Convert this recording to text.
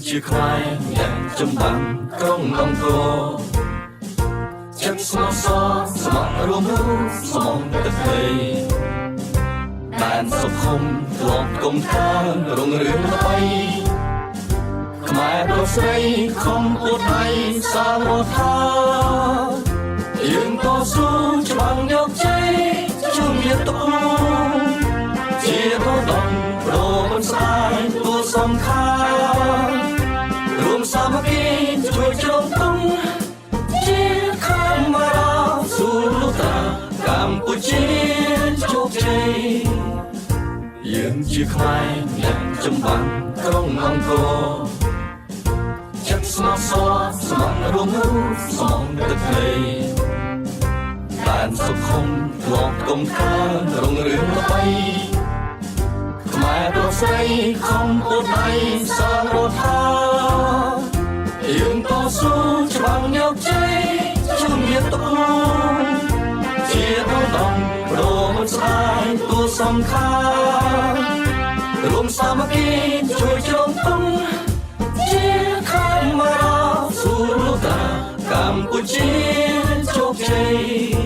ជាខ្មែរយ៉ាងចំបាំងក្រុងអង្គរចិត្តស្មោះសរស្មោះរួមរួមស្មោះទឹកភ្លេដែនសុខុមធ្លាប់គុំខានរុងរឿងល្បីខ្មែរប្រុសស្រីខំអួតដៃសាងរដ្ឋាយើងតស៊ូច្បាំងយកជ័យជុំយកទុកជាបដងប្រមិនស្ដាយទួសំខាន់រួមសាមគ្គីជួយជ្រោមទង់ជាខំរាស៊ូលុតាកម្ពុជាជោគជ័យយើងជាខ្មែរយ៉ាងចម្បាំងក្រុងអង្គរចិត្តស្មោះសរស្មោះរួមរួមស្មោះទឹកភ្លេដែនសុខុមធ្លាប់គុំខានរុងរឿងល្បីខ្មែរប្រុសស្រីខំអួតដៃសាងរដ្ឋាយើងតស៊ូច្បាំងយកជ័យជុំយកទុកជាបដងប្រមិនស្ដាយទួសំខាន់រួមសាមគ្គីជួយជ្រោមទង់ជាខំរាស៊ូលុតាកម្ពុជាជោគជ័យ